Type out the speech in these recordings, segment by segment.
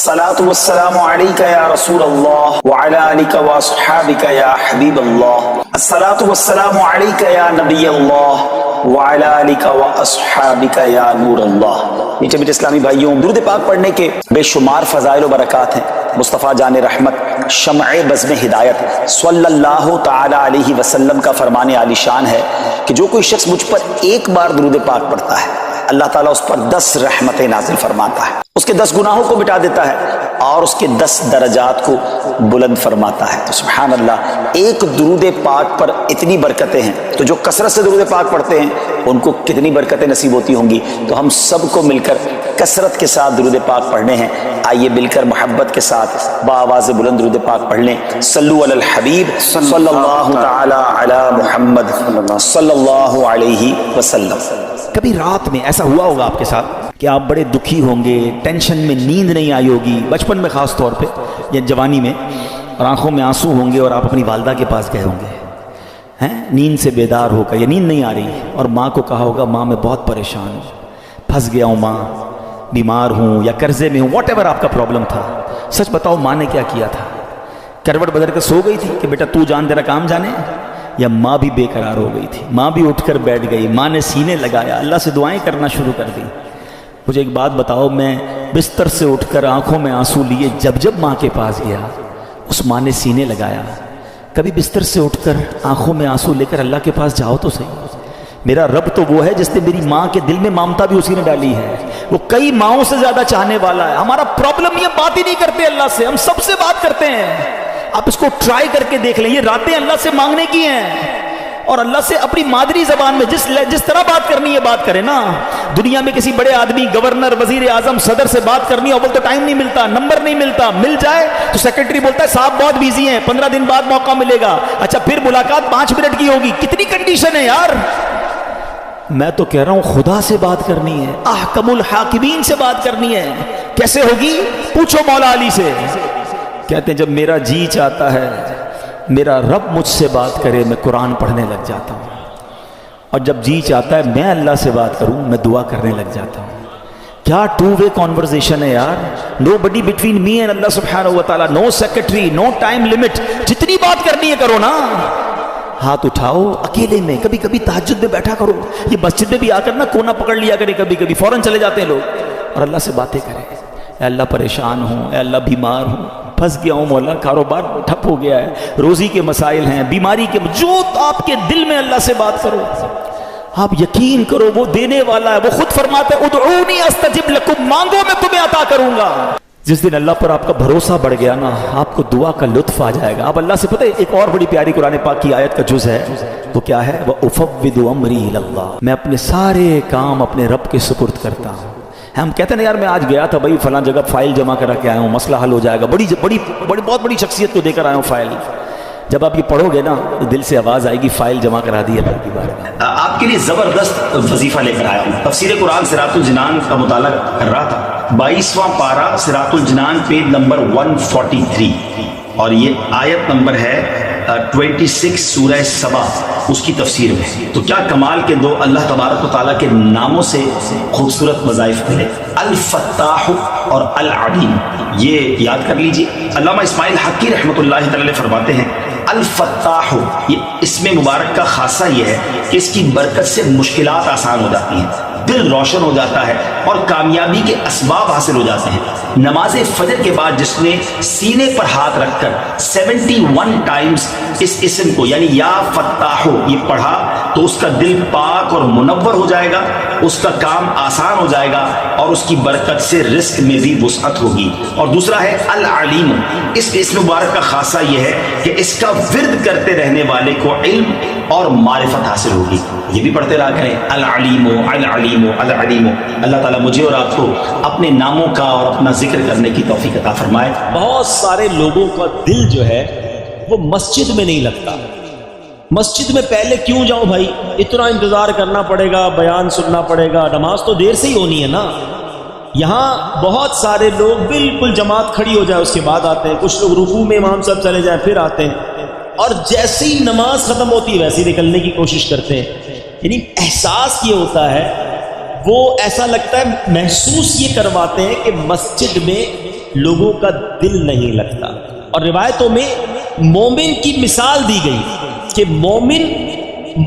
الصلاۃ والسلام علیک یا رسول اللہ وعلی آلک واصحابک یا حبیب اللہ، الصلاۃ والسلام علیک یا نبی اللہ وعلی آلک واصحابک یا نور اللہ۔ میٹھے میٹھے اسلامی بھائیوں، درود پاک پڑھنے کے بے شمار فضائل و برکات ہیں۔ مصطفیٰ جان رحمت شمع بزم ہدایت صلی اللہ تعالی علیہ وسلم کا فرمان عالی شان ہے کہ جو کوئی شخص مجھ پر ایک بار درود پاک پڑھتا ہے، اللہ تعالیٰ اس پر 10 رحمتیں نازل فرماتا ہے، اس کے 10 گناہوں کو مٹا دیتا ہے اور اس کے 10 درجات کو بلند فرماتا ہے۔ تو سبحان اللہ، ایک درود پاک پر اتنی برکتیں ہیں، تو جو کثرت سے درود پاک پڑھتے ہیں ان کو کتنی برکتیں نصیب ہوتی ہوں گی۔ تو ہم سب کو مل کر کثرت کے ساتھ درود پاک پڑھنے ہیں۔ آئیے مل کر محبت کے ساتھ بآواز بلند درود پاک پڑھ لیں۔ صلو علی الحبیب صلی اللہ تعالی علی محمد صلی اللہ علیہ وسلم۔ کبھی رات میں ایسا ہوا ہوگا آپ کے ساتھ کہ آپ بڑے دکھی ہوں گے، ٹینشن میں نیند نہیں آئی ہوگی، بچپن میں خاص طور پہ یا جوانی میں، اور آنکھوں میں آنسو ہوں گے اور آپ اپنی والدہ کے پاس گئے ہوں گے، نیند سے بیدار ہو کر، یا نیند نہیں آ رہی، اور ماں کو کہا ہوگا ماں میں بہت پریشان ہوں، پھنس گیا ہوں ماں، بیمار ہوں یا قرضے میں ہوں، واٹ ایور آپ کا پرابلم تھا۔ سچ بتاؤ ماں نے کیا کیا تھا؟ کروٹ بدل کر سو گئی تھی کہ بیٹا تو جان تیرا کام جانے، یا ماں بھی بے قرار ہو گئی تھی؟ ماں بھی اٹھ کر بیٹھ گئی، ماں نے سینے لگایا، اللہ سے دعائیں کرنا شروع کر دی۔ مجھے ایک بات بتاؤ، میں بستر سے اٹھ کر آنکھوں میں آنسو لیے جب ماں کے پاس گیا، اس ماں نے سینے لگایا۔ کبھی بستر سے اٹھ کر آنکھوں میں آنسو لے کر اللہ کے پاس جاؤ تو صحیح۔ میرا رب تو وہ ہے جس نے میری ماں کے دل میں ممتا بھی اسی نے ڈالی ہے، وہ کئی ماؤں سے زیادہ چاہنے والا ہے۔ ہمارا پرابلم یہ بات ہی نہیں کرتے اللہ سے، ہم سب سے بات کرتے ہیں۔ آپ اس کو ٹرائی کر کے دیکھ لیں، یہ راتیں اللہ سے مانگنے کی ہیں، اور اللہ سے اپنی مادری زبان میں جس طرح بات کرنی ہے بات کریں نا۔ دنیا میں کسی بڑے آدمی، گورنر، وزیر اعظم، صدر سے بات کرنی ہو، تو ٹائم نہیں ملتا، نمبر نہیں ملتا، مل جائے تو سیکرٹری بولتا ہے صاحب بہت بیزی ہیں، 15 دن بعد موقع ملے گا۔ اچھا پھر ملاقات 5 منٹ کی ہوگی، کتنی کنڈیشن ہے یار۔ میں تو کہہ رہا ہوں خدا سے بات کرنی ہے، احکم الحاکمین سے بات کرنی ہے۔ کیسے ہوگی؟ پوچھو مولا علی سے۔ کہتے ہیں جب میرا جی چاہتا ہے میرا رب مجھ سے بات کرے، میں قرآن پڑھنے لگ جاتا ہوں، اور جب جی چاہتا ہے میں اللہ سے بات کروں، میں دعا کرنے لگ جاتا ہوں۔ کیا 2 وے کانورزیشن ہے یار، نو بڈی بٹوین می اینڈ اللہ سبحانہ و تعالیٰ، نو سیکرٹری، نو ٹائم لمٹ، جتنی بات کرنی ہے کرو نا۔ ہاتھ اٹھاؤ اکیلے میں، کبھی کبھی تہجد میں بیٹھا کرو، یہ مسجد میں بھی آ کر نا کونا پکڑ لیا کرے، کبھی کبھی فوراً چلے جاتے ہیں لوگ، اور اللہ سے باتیں کریں۔ اے اللہ پریشان ہوں، اے اللہ بیمار ہوں، پھنس گیا ہوں مولا، کاروبار ٹھپ ہو گیا ہے، روزی کے مسائل ہیں، بیماری کے، جو آپ کے دل میں اللہ سے بات کرو۔ آپ یقین کرو وہ دینے والا ہے، وہ خود فرماتا ہے ادعونی استجب لکم، مانگو میں تمہیں عطا کروں گا۔ جس دن اللہ پر آپ کا بھروسہ بڑھ گیا نا، آپ کو دعا کا لطف آ جائے گا۔ آپ اللہ سے پتہ ہے ایک اور بڑی پیاری قرآن پاک کی آیت کا جز ہے، وہ کیا ہے؟ وَأُفَوِّضُ أَمْرِي إِلَى اللَّهِ، میں اپنے سارے کام اپنے رب کے سپرد کرتا ہوں۔ ہم کہتے ہیں یار میں آج گیا تھا بھائی فلاں جگہ، فائل جمع کرا کے آیا ہوں، مسئلہ حل ہو جائے گا، بہت بڑی شخصیت کو دے کر آیا ہوں فائل۔ جب آپ یہ پڑھو گے نا تو دل سے آواز آئے گی فائل جمع کرا دی اللہ کی بارے میں۔ آپ کے لیے زبردست وظیفہ لے کر آیا ہوں۔ تفسیر قرآن صراط الجنان کا مطالعہ کر رہا تھا، 22واں پارہ صراط الجنان پیج نمبر 143، اور یہ آیت نمبر ہے 26 سورہ سبا، اس کی تفسیر میں۔ تو کیا کمال کے دو اللہ تبارک و تعالیٰ کے ناموں سے خوبصورت وظائف ملے، الفتاح اور العلیم، یہ یاد کر لیجئے۔ علامہ اسماعیل حقی رحمۃ اللہ تعالی فرماتے ہیں الفتاح، یہ اسم مبارک کا خاصہ یہ ہے کہ اس کی برکت سے مشکلات آسان ہو جاتی ہیں، دل روشن ہو جاتا ہے اور کامیابی کے اسباب حاصل ہو جاتے ہیں۔ نماز فجر کے بعد جس نے سینے پر ہاتھ رکھ کر 71 ٹائمز اس اسم کو یعنی یا فتاحو یہ پڑھا تو اس کا دل پاک اور منور ہو جائے گا، اس کا کام آسان ہو جائے گا، اور اس کی برکت سے رزق میں بھی وسعت ہوگی۔ اور دوسرا ہے العلیم، اس اسم مبارک کا خاصہ یہ ہے کہ اس کا ورد کرتے رہنے والے کو علم اور معرفت حاصل ہوگی۔ یہ بھی پڑھتے رہا کریں العلیم العلیم العلیم۔ اللہ تعالیٰ مجھے اور آپ کو اپنے ناموں کا اور اپنا ذکر کرنے کی توفیق عطا فرمائے۔ بہت سارے لوگوں کا دل جو ہے وہ مسجد میں نہیں لگتا۔ مسجد میں پہلے کیوں جاؤں بھائی، اتنا انتظار کرنا پڑے گا، بیان سننا پڑے گا، نماز تو دیر سے ہی ہونی ہے نا۔ یہاں بہت سارے لوگ بالکل جماعت کھڑی ہو جائے اس کے بعد آتے ہیں، کچھ لوگ رکوع میں امام صاحب چلے جائیں پھر آتے ہیں، اور جیسے ہی نماز ختم ہوتی ہے ویسے ہی نکلنے کی کوشش کرتے ہیں۔ یعنی احساس یہ ہوتا ہے، وہ ایسا لگتا ہے، محسوس یہ کرواتے ہیں کہ مسجد میں لوگوں کا دل نہیں لگتا. اور روایتوں میں مومن کی مثال دی گئی کہ مومن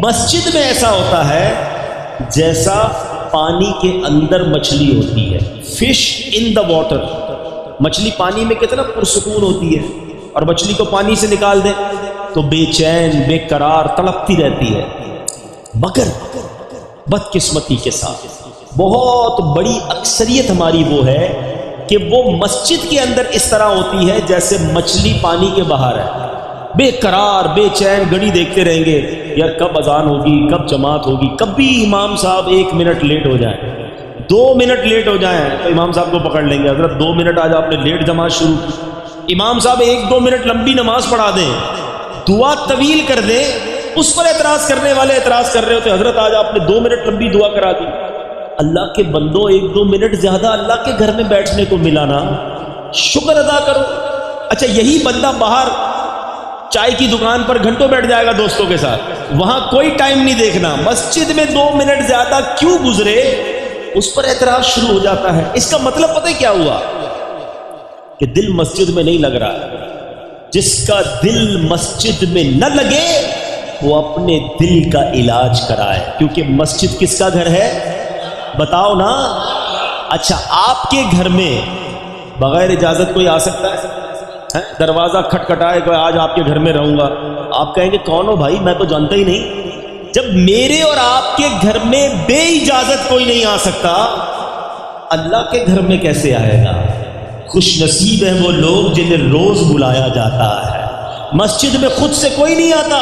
مسجد میں ایسا ہوتا ہے جیسا پانی کے اندر مچھلی ہوتی ہے. Fish in the water. مچھلی پانی میں کتنا پرسکون ہوتی ہے, اور مچھلی کو پانی سے نکال دیں تو بے چین بے قرار تڑپتی رہتی ہے. مگر بدقسمتی کے ساتھ بہت بڑی اکثریت ہماری وہ ہے کہ وہ مسجد کے اندر اس طرح ہوتی ہے جیسے مچھلی پانی کے باہر ہے, بے قرار بے چین گھڑی دیکھتے رہیں گے یار کب اذان ہوگی, کب جماعت ہوگی. کبھی امام صاحب 1 منٹ لیٹ ہو جائیں, 2 منٹ لیٹ ہو جائیں تو امام صاحب کو پکڑ لیں گے, حضرت 2 منٹ آج آپ نے لیٹ جماعت شروع کی. امام صاحب 1-2 منٹ لمبی نماز پڑھا دیں, دعا طویل کر دیں, اس پر اعتراض کرنے والے اعتراض کر رہے ہوتے حضرت آج آپ نے 2 منٹ لمبی دعا کرا دی. اللہ کے بندوں 1-2 منٹ زیادہ اللہ کے گھر میں بیٹھنے کو ملا نا, شکر ادا کرو. اچھا یہی بندہ باہر چائے کی دکان پر گھنٹوں بیٹھ جائے گا دوستوں کے ساتھ, وہاں کوئی ٹائم نہیں دیکھنا, مسجد میں 2 منٹ زیادہ کیوں گزرے اس پر اعتراض شروع ہو جاتا ہے. اس کا مطلب پتہ ہے کیا ہوا کہ دل مسجد میں نہیں لگ رہا. جس کا دل مسجد میں نہ لگے وہ اپنے دل کا علاج کرائے, کیونکہ مسجد کس کا گھر ہے بتاؤ نا. اچھا آپ کے گھر میں بغیر اجازت کوئی آ سکتا ہے؟ دروازہ کھٹکھٹائے کہ آج آپ کے گھر میں رہوں گا, آپ کہیں گے کون ہو بھائی, میں تو جانتا ہی نہیں. جب میرے اور آپ کے گھر میں بے اجازت کوئی نہیں آ سکتا, اللہ کے گھر میں کیسے آئے گا؟ خوش نصیب ہیں وہ لوگ جنہیں روز بلایا جاتا ہے. مسجد میں خود سے کوئی نہیں آتا,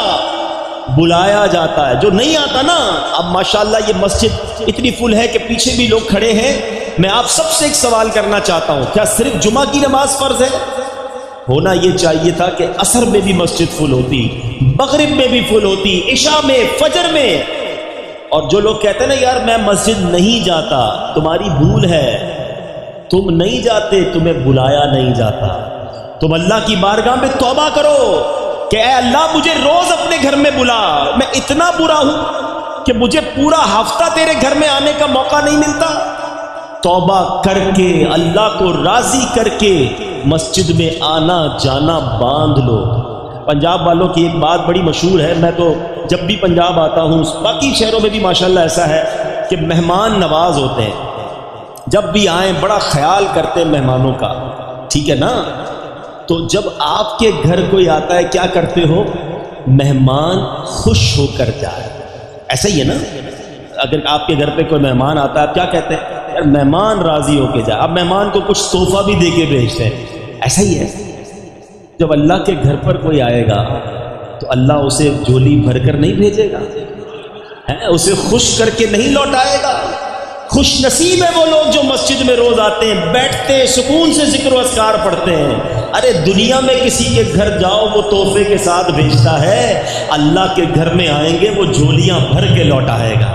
بلایا جاتا ہے. جو نہیں آتا نا, اب ماشاءاللہ یہ مسجد اتنی فل ہے کہ پیچھے بھی لوگ کھڑے ہیں. میں آپ سب سے ایک سوال کرنا چاہتا ہوں, کیا صرف جمعہ کی نماز فرض ہے؟ ہونا یہ چاہیے تھا کہ عصر میں بھی مسجد فل ہوتی, مغرب میں بھی فل ہوتی, عشاء میں, فجر میں. اور جو لوگ کہتے ہیں نا یار میں مسجد نہیں جاتا, تمہاری بھول ہے. تم نہیں جاتے, تمہیں بلایا نہیں جاتا. تم اللہ کی بارگاہ میں توبہ کرو کہ اے اللہ مجھے روز اپنے گھر میں بلا, میں اتنا برا ہوں کہ مجھے پورا ہفتہ تیرے گھر میں آنے کا موقع نہیں ملتا. توبہ کر کے اللہ کو راضی کر کے مسجد میں آنا جانا باندھ لو. پنجاب والوں کی ایک بات بڑی مشہور ہے, میں تو جب بھی پنجاب آتا ہوں, باقی شہروں میں بھی ماشاءاللہ ایسا ہے کہ مہمان نواز ہوتے ہیں. جب بھی آئیں بڑا خیال کرتے ہیں مہمانوں کا, ٹھیک ہے نا. تو جب آپ کے گھر کوئی آتا ہے کیا کرتے ہو؟ مہمان خوش ہو کر جائے. ایسا ہی ہے نا, اگر آپ کے گھر پہ کوئی مہمان آتا ہے آپ کیا کہتے ہیں؟ یار مہمان راضی ہو کے جائے. اب مہمان کو کچھ تحفہ بھی دے کے بھیجتے ہیں. ایسا ہی ہے, جب اللہ کے گھر پر کوئی آئے گا تو اللہ اسے جھولی بھر کر نہیں بھیجے گا, اسے خوش کر کے نہیں لوٹائے گا. خوش نصیب ہے وہ لوگ جو مسجد میں روز آتے ہیں, بیٹھتے ہیں, سکون سے ذکر و اذکار پڑھتے ہیں. ارے دنیا میں کسی کے گھر جاؤ وہ تحفے کے ساتھ بھیجتا ہے, اللہ کے گھر میں آئیں گے وہ جھولیاں بھر کے لوٹائے گا.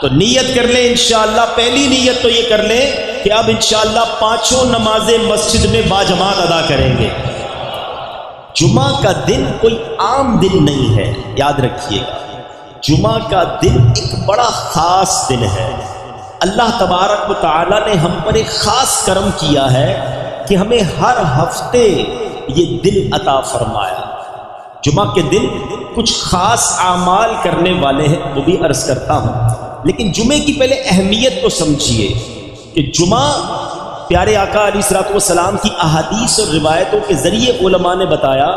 تو نیت کر لیں انشاءاللہ. پہلی نیت تو یہ کر لیں کہ اب انشاءاللہ 5 نمازیں مسجد میں باجماعت ادا کریں گے. جمعہ کا دن کوئی عام دن نہیں ہے, یاد رکھیے گا. جمعہ کا دن ایک بڑا خاص دن ہے. اللہ تبارک و تعالی نے ہم پر ایک خاص کرم کیا ہے کہ ہمیں ہر ہفتے یہ دن عطا فرمایا. جمعہ کے دن کچھ خاص اعمال کرنے والے ہیں, وہ بھی عرض کرتا ہوں. لیکن جمعے کی پہلے اہمیت کو سمجھیے کہ جمعہ پیارے آقا علیہ الصلوۃ والسلام کی احادیث اور روایتوں کے ذریعے علماء نے بتایا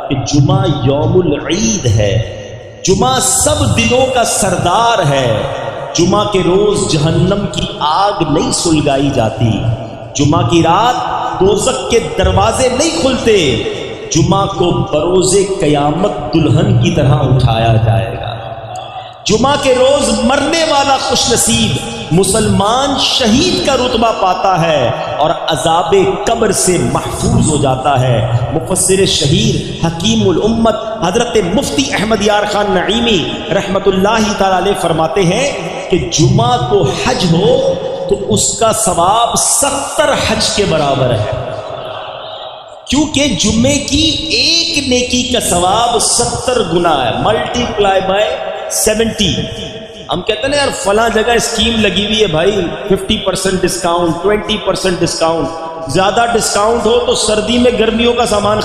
کہ جمعہ یوم العید ہے. جمعہ سب دنوں کا سردار ہے. جمعہ کے روز جہنم کی آگ نہیں سلگائی جاتی. جمعہ کی رات دوزخ کے دروازے نہیں کھلتے. جمعہ کو بروز قیامت دلہن کی طرح اٹھایا جائے گا. جمعہ کے روز مرنے والا خوش نصیب مسلمان شہید کا رتبہ پاتا ہے اور عذاب قبر سے محفوظ ہو جاتا ہے. مفسر شہیر حکیم الامت حضرت مفتی احمد یار خان نعیمی رحمت اللہ تعالی علیہ فرماتے ہیں کہ جمعہ کو حج ہو تو اس کا ثواب 70 حج کے برابر ہے, کیونکہ جمعے کی ایک نیکی کا ثواب 70 گنا ہے. Multi ply by 70. ہم کہتے ہیں نا یار فلاں جگہ اسکیم لگی ہوئی ہے بھائی, 50% ڈسکاؤنٹ, 20% ڈسکاؤنٹ. زیادہ ڈسکاؤنٹ ہو تو سردی میں گرمیوں کا سامان